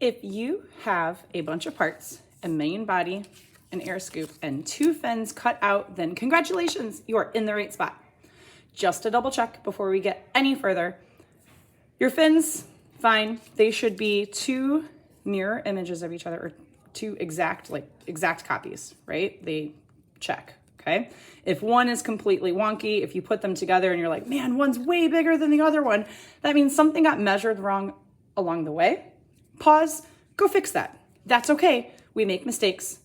If you have a bunch of parts, a main body, an air scoop, and 2 fins cut out, then congratulations, you are in the right spot. Just to double check before we get any further, your fins, fine. They should be 2 mirror images of each other, or 2 exact copies, right? They check, okay? If one is completely wonky, if you put them together and you're like, man, one's way bigger than the other one, that means something got measured wrong along the way. Pause, go fix that. That's okay, we make mistakes.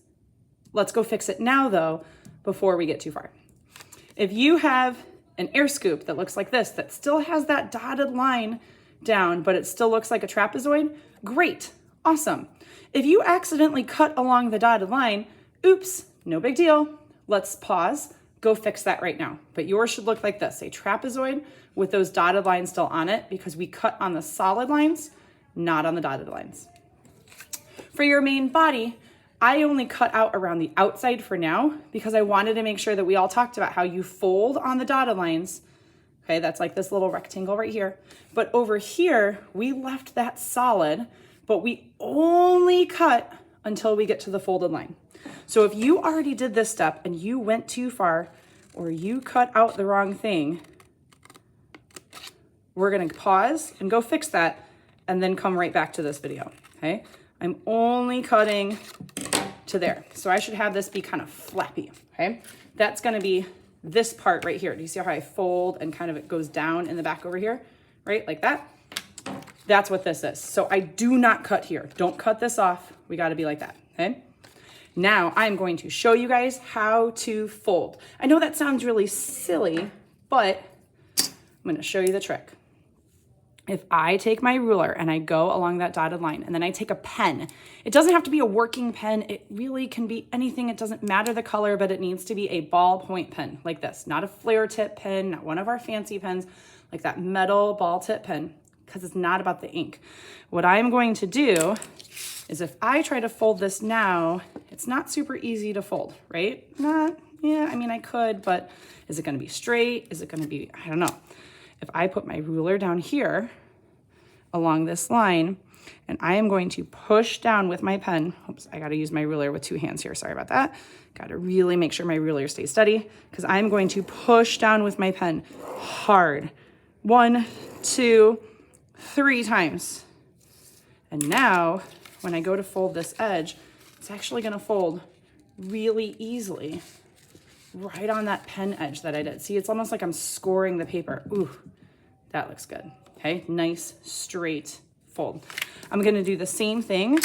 Let's go fix it now though, before we get too far. If you have an air scoop that looks like this, that still has that dotted line down, but it still looks like a trapezoid, great, awesome. If you accidentally cut along the dotted line, oops, no big deal. Let's pause, go fix that right now. But yours should look like this, a trapezoid with those dotted lines still on it, because we cut on the solid lines, not on the dotted lines. For your main body, I only cut out around the outside for now because I wanted to make sure that we all talked about how you fold on the dotted lines. Okay, that's like this little rectangle right here. But over here, we left that solid, but we only cut until we get to the folded line. So if you already did this step and you went too far, or you cut out the wrong thing, we're gonna pause and go fix that and then come right back to this video, okay? I'm only cutting to there. So I should have this be kind of flappy, okay? That's gonna be this part right here. Do you see how I fold and kind of it goes down in the back over here, right? Like that. That's what this is. So I do not cut here. Don't cut this off. We gotta be like that, okay? Now I'm going to show you guys how to fold. I know that sounds really silly, but I'm gonna show you the trick. If I take my ruler and I go along that dotted line, and then I take a pen, it doesn't have to be a working pen. It really can be anything. It doesn't matter the color, but it needs to be a ballpoint pen like this, not a flare tip pen, not one of our fancy pens, like that metal ball tip pen, because it's not about the ink. What I'm going to do is if I try to fold this now, it's not super easy to fold, right? Yeah, I mean, I could, but is it gonna be straight? Is it gonna be, I don't know. If I put my ruler down here along this line, and I am going to push down with my pen. Oops, I gotta use my ruler with 2 hands here, sorry about that. Gotta really make sure my ruler stays steady, because I'm going to push down with my pen hard. 1, 2, 3 times. And now, when I go to fold this edge, it's actually gonna fold really easily right on that pen edge that I did. See, it's almost like I'm scoring the paper. Ooh, that looks good. Okay, nice straight fold. I'm gonna do the same thing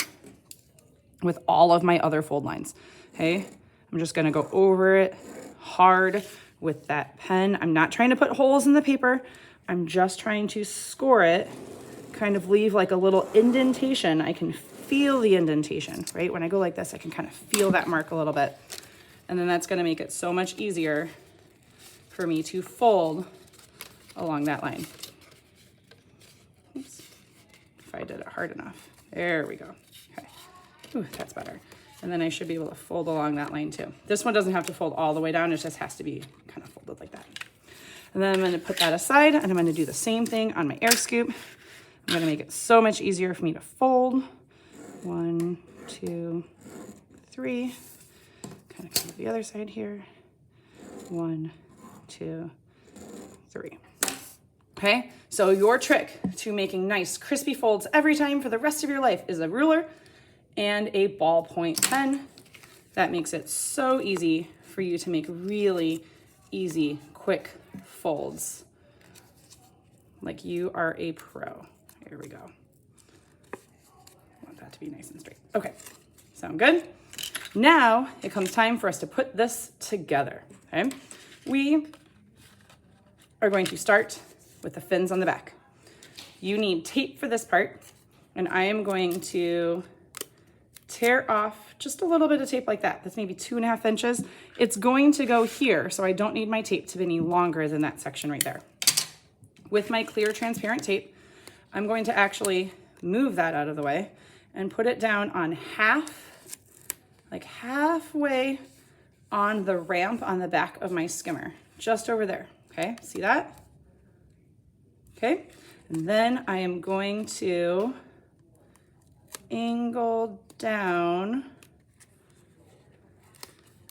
with all of my other fold lines. Okay, I'm just gonna go over it hard with that pen. I'm not trying to put holes in the paper. I'm just trying to score it, kind of leave like a little indentation. I can feel the indentation, right? When I go like this, I can kind of feel that mark a little bit. And then that's gonna make it so much easier for me to fold along that line. Oops, if I did it hard enough. There we go, okay. Ooh, that's better. And then I should be able to fold along that line too. This one doesn't have to fold all the way down, it just has to be kind of folded like that. And then I'm gonna put that aside, and I'm gonna do the same thing on my air scoop. I'm gonna make it so much easier for me to fold. 1, 2, 3. Kind of come to the other side here. 1, 2, 3. Okay, so your trick to making nice crispy folds every time for the rest of your life is a ruler and a ballpoint pen. That makes it so easy for you to make really easy, quick folds. Like you are a pro. Here we go. I want that to be nice and straight. Okay, sound good? Now it comes time for us to put this together, okay? We are going to start with the fins on the back. You need tape for this part, and I am going to tear off just a little bit of tape like that. That's maybe 2.5 inches. It's going to go here, so I don't need my tape to be any longer than that section right there. With my clear transparent tape, I'm going to actually move that out of the way and put it down on halfway on the ramp on the back of my skimmer, just over there, okay? See that? Okay, and then I am going to angle down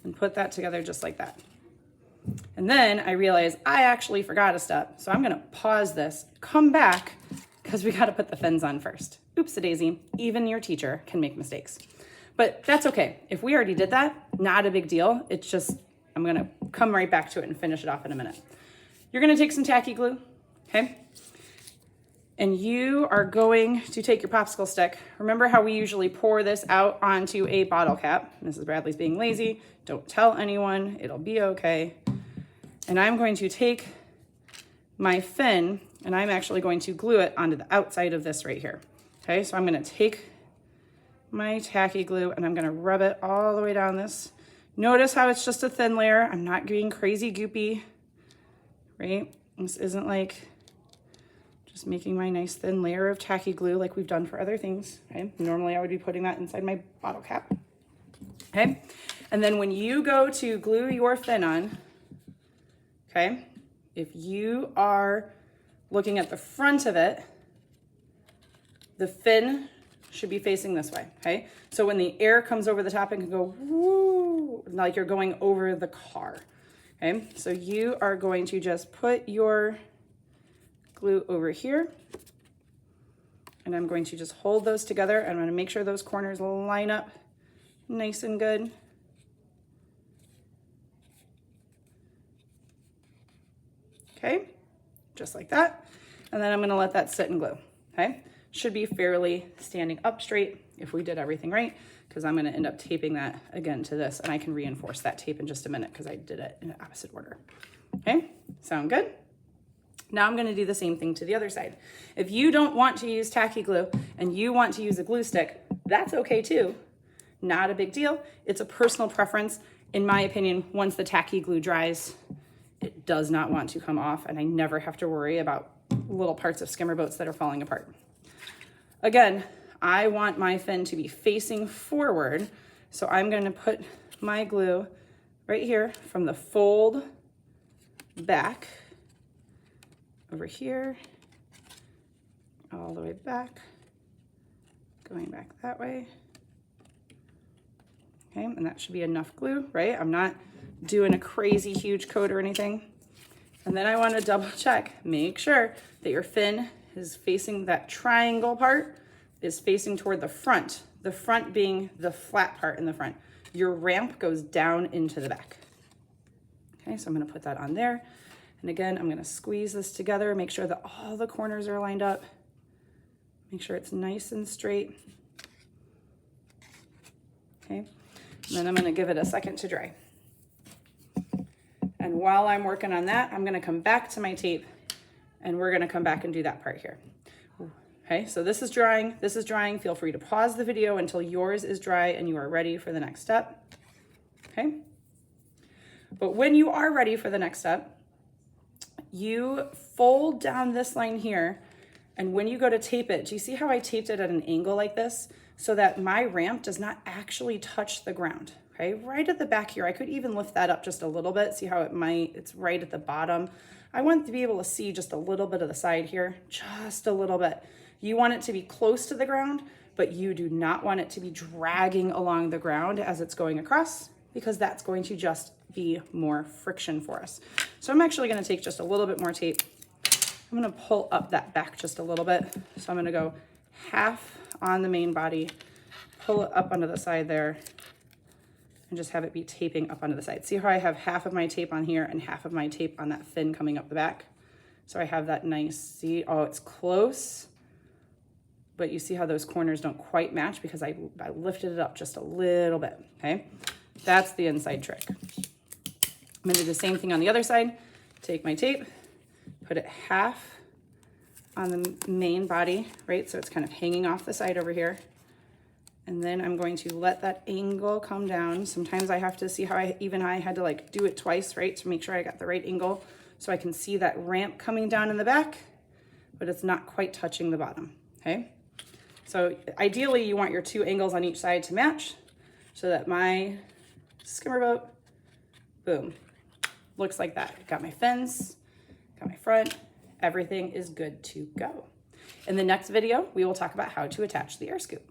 and put that together just like that. And then I realized I actually forgot a step. So I'm gonna pause this, come back, because we gotta put the fins on first. Oops-a-daisy, even your teacher can make mistakes. But that's okay. If we already did that, not a big deal. It's just, I'm gonna come right back to it and finish it off in a minute. You're gonna take some tacky glue, okay? And you are going to take your popsicle stick. Remember how we usually pour this out onto a bottle cap? Mrs. Bradley's being lazy. Don't tell anyone, it'll be okay. And I'm going to take my fin and I'm actually going to glue it onto the outside of this right here. Okay, so I'm gonna take my tacky glue and I'm gonna rub it all the way down this. Notice how it's just a thin layer. I'm not getting crazy goopy, right? This isn't like just making my nice thin layer of tacky glue like we've done for other things, okay? Normally I would be putting that inside my bottle cap, okay? And then when you go to glue your fin on, okay, if you are looking at the front of it, the fin should be facing this way, okay? So when the air comes over the top, it can go woo, like you're going over the car, okay? So you are going to just put your glue over here, and I'm going to just hold those together. I'm gonna make sure those corners line up nice and good. Okay, just like that. And then I'm gonna let that sit and glue, okay? Should be fairly standing up straight if we did everything right, because I'm gonna end up taping that again to this, and I can reinforce that tape in just a minute because I did it in opposite order. Okay, sound good? Now I'm gonna do the same thing to the other side. If you don't want to use tacky glue and you want to use a glue stick, that's okay too. Not a big deal. It's a personal preference. In my opinion, once the tacky glue dries, it does not want to come off, and I never have to worry about little parts of skimmer boats that are falling apart. Again, I want my fin to be facing forward, so I'm going to put my glue right here from the fold back over here, all the way back, going back that way. Okay, and that should be enough glue, right? I'm not doing a crazy huge coat or anything. And then I want to double check, make sure that your fin is facing, that triangle part is facing toward the front being the flat part in the front. Your ramp goes down into the back. Okay, so I'm going to put that on there. And again, I'm going to squeeze this together, make sure that all the corners are lined up. Make sure it's nice and straight. Okay, and then I'm going to give it a second to dry. And while I'm working on that, I'm going to come back to my tape and we're going to come back and do that part here. Okay, so this is drying, this is drying. Feel free to pause the video until yours is dry and you are ready for the next step. Okay, but when you are ready for the next step, you fold down this line here, and when you go to tape it, do you see how I taped it at an angle like this so that my ramp does not actually touch the ground? Okay, right at the back here, I could even lift that up just a little bit. See how it's right at the bottom. I want to be able to see just a little bit of the side here, just a little bit. You want it to be close to the ground, but you do not want it to be dragging along the ground as it's going across, because that's going to just be more friction for us. So I'm actually going to take just a little bit more tape. I'm going to pull up that back just a little bit. So I'm going to go half on the main body, pull it up onto the side there, and just have it be taping up onto the side. See how I have half of my tape on here and half of my tape on that fin coming up the back? So I have that nice, see, oh, it's close, but you see how those corners don't quite match because I lifted it up just a little bit, okay? That's the inside trick. I'm gonna do the same thing on the other side. Take my tape, put it half on the main body, right? So it's kind of hanging off the side over here. And then I'm going to let that angle come down. Sometimes I have to see how I had to like do it twice, right? To make sure I got the right angle so I can see that ramp coming down in the back, but it's not quite touching the bottom, okay? So ideally you want your two angles on each side to match so that my skimmer boat, boom, looks like that. Got my fins, got my front, everything is good to go. In the next video, we will talk about how to attach the air scoop.